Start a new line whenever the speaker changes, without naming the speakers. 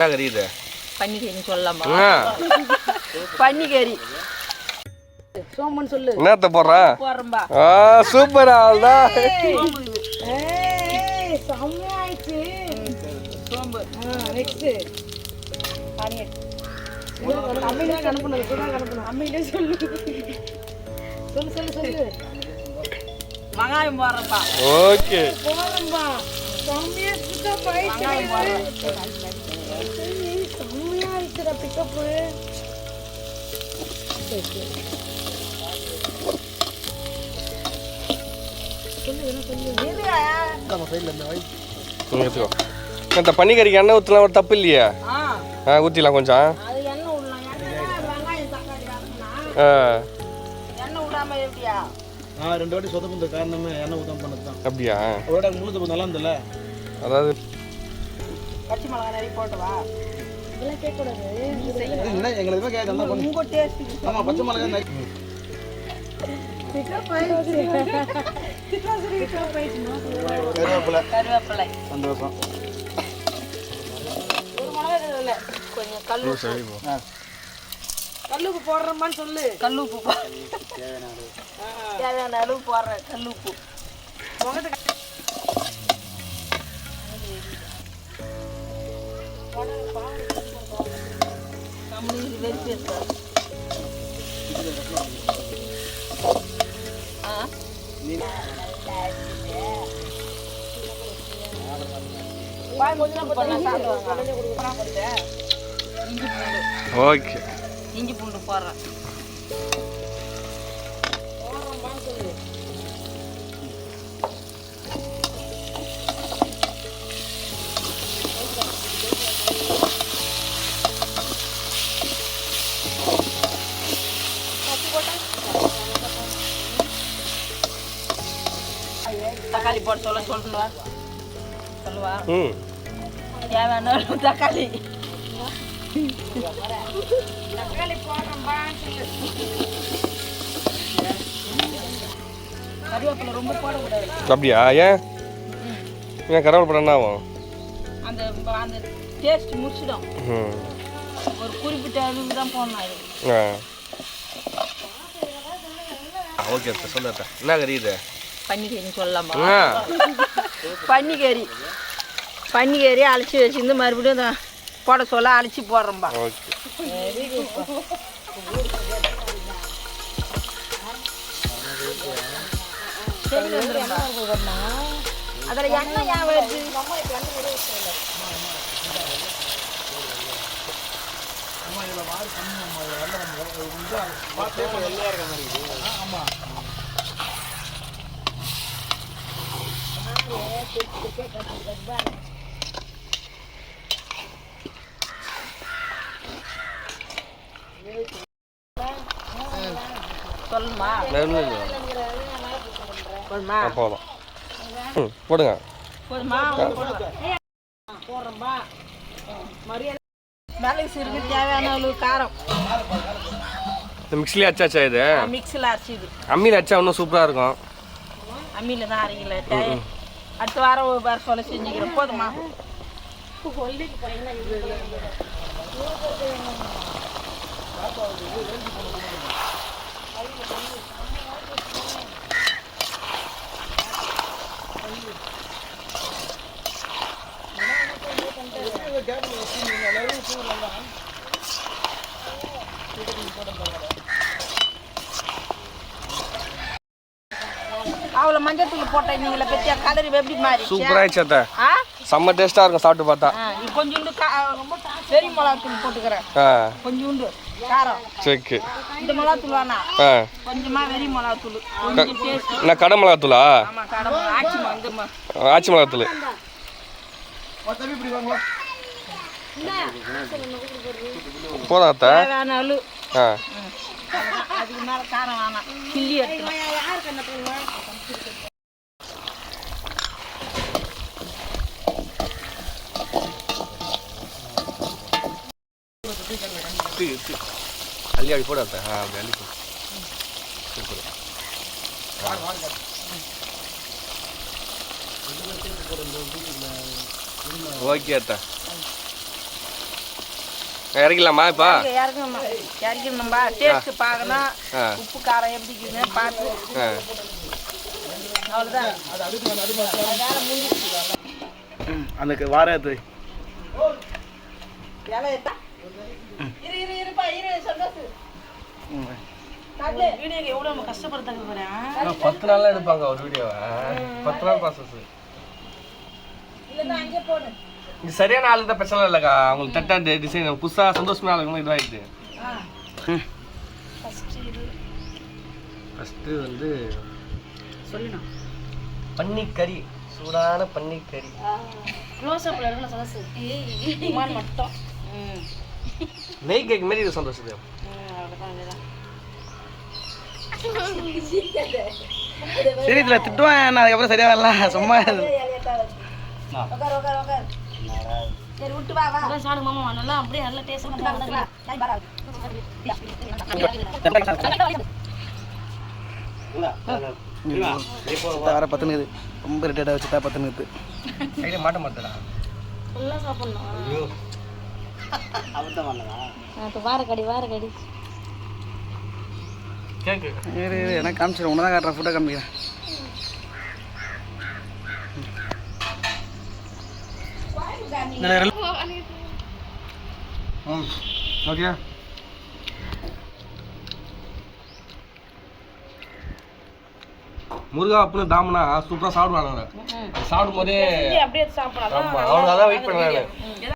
கறி இது
பன்னிக்கறி சொல்லலாமா? பன்னிக்கறி சோமன் சொல்லு.
என்னத்த
போறம்பா.
சூப்பர் ஆல்டா.
செம்ம ஆயிச்சு. சோம்பு. Next onion. அம்மில கணப்புனது கூட கணப்புன. அம்மில சொல்லு. சொல்லு. வெங்காயம் போறம்பா.
ஓகே.
போறம்பா. செம்மையா பிக்கப் ஆயிச்சு. வெங்காயம் போறேன். செம்மையா ஆயிச்சுடா பிக்கப்.
இந்த பன்னிக்கறிக்கு எண்ணெய் ஊற்றலாம் ஒரு தப்பு இல்லையா? ஊற்றிலாம் கொஞ்சம்.
ரெண்டு வாட்டி சொதப்பு காரணமே எண்ணெய் ஊற்றாம பண்ணது தான்.
அப்படியா?
ஒரு வாட்டி முழுது நல்லா இருந்தல.
அதாவது
பச்சை மிளகாய் நிறைய போட்டவா? இதெல்லாம் கேட்கக்கூடாது.
என்ன எங்களுக்கு கேட்க
உங்க டேஸ்ட்.
ஆமாம், பச்சை மிளகாய்
கருவேப்பிலை
சந்தோஷம்.
கொஞ்சம் கல்லுப்பு போடுறோமான்னு சொல்லு. கல்லுப்பு தேவையான அளவு போடுறேன். கல்லுப்பு
ஓகே.
இஞ்சி பூண்டு போடுறேன். தக்காளி போட சொல்லுவா. தேவையான தக்காளி கருவேப்பிலை ரொம்ப போடக்கூடாது.
அப்படியா? ஏன் கருவேப்பிலை போட என்ன ஆகும்?
அந்த டேஸ்ட் முடிச்சிடும். ஒரு குறிப்பிட்ட அளவுக்கு தான் போடணும்.
ஓகே சொல்லுறேன். என்ன கறி இது?
பன்னிக்கறி சொல்லலாமா? பன்னிக்கறி அழைச்சி வச்சுருந்து மறுபடியும் போட சொல்ல அழைச்சி போடுறோம்பா. அதில் எண்ணெய் ஏன் வருது? சொல்லுமா?
போதும். போடுங்க.
போடுறோம்பா. மிளகு சீரகம் தேவையான அளவு காரம்.
இந்த மிக்ஸிலே அச்சாச்சா இது?
மிக்ஸில் அரைச்சிது.
அம்மியில் அச்சா இன்னும் சூப்பராக இருக்கும்.
அம்மியில் தான் அரைக்கல. அடுத்த வாரம் வர சொல்ல செஞ்சுக்கிறோம். போதுமா? அவ்வளோ மஞ்சள் தூள் போட்டேன். நீங்கள பற்றியா கலர் எப்படி மாறி
சூப்பராகிடுச்சு. செம்ம டேஸ்ட்டாக இருக்கும் சாப்பிட்டு பார்த்தா.
கொஞ்சோண்டு பெரிய மிளகாத்தூள் போட்டுக்கிறேன். கொஞ்சோண்டு காரம்.
சரி.
இந்த மிளகாத்தூள் வேணாம். கொஞ்சமாக வெறி மிளகாத்தூள். கொஞ்சம் டேஸ்ட்.
என்ன கடை மிளகாத்தூளா?
ஆமாம், கடை
ஆச்சி மிளகாத்தூள். போதாத்த
தேவையான அளவு. அதுக்கு மேலே காரம் வேணாம். கிள்ளி எடுத்துக்கலாம்.
அள்ளி அப்படி போட அப்படி அள்ளி போடு. சூப்பர். ஓகே அத்தா. இறக்கலாமா இப்போ?
இறக்கணும்பா. டேஸ்ட் பார்க்கணும், உப்பு காரம் எப்படி இருக்குதுன்னு பார்த்து. அவ்வளோதான். வேலை முடிஞ்சிச்சு.
அந்த வாரத்து
வீடியோக்கு எவ்வளோ நம்ம கஷ்டப்படுத்தாங்க போறேன்.
10 நாள்லாம் எடுப்பாங்க ஒரு வீடியோவை. 10 நாள் ப்ராசஸ்.
அங்கே போடு.
இது சரியான ஆளுக்கு தான் பிரச்சனை இல்லைக்கா. அவங்களுக்கு தட்டா டிசைன் புதுசாக சந்தோஷமான ஆளுங்க இதுவாகிடுது. ஃபஸ்ட்டு வந்து
சொல்லணும்
பன்னிக்கறி, சூடான பன்னிக்கறி.
க்ளோஸ்அப்பில் இருக்கணும் சந்தோஷம். மட்டும்
நெய் கேக் மாரி இது சந்தோஷம்.
சரி இதில் திட்டுவான் என்ன, அதுக்கப்புறம் சரியா வரல சும்மா.
சரி விட்டு வா வா. சாடு மாமா நல்லா அப்படியே நல்லா டேஸ்ட்
வர பத்துனுக்குது, ரொம்ப ரிட்டேட்டாக வச்சுட்டா பத்துனுக்குது.
கையில் மாட்ட மாட்டேடா.
ஃபுல்லாக சாப்பிட்ணும்.
அவர்தான் வரலதா?
இப்போ வாரக்கடி
கேக்கு
எனக்கு காமிச்சிடும், உன்னை தான் காட்டுறேன், ஃபுட்டை காமிக்கிறேன்.
ஓகே. முருகா அப்படின்னு தாமனா சூப்பராக சாப்பிடுவாங்க. சாப்பிடும் போதே
அப்படியே சாப்பிடலாம்.
ஆமாம், அவனுக்கு அதான் வெயிட் பண்ணாங்க.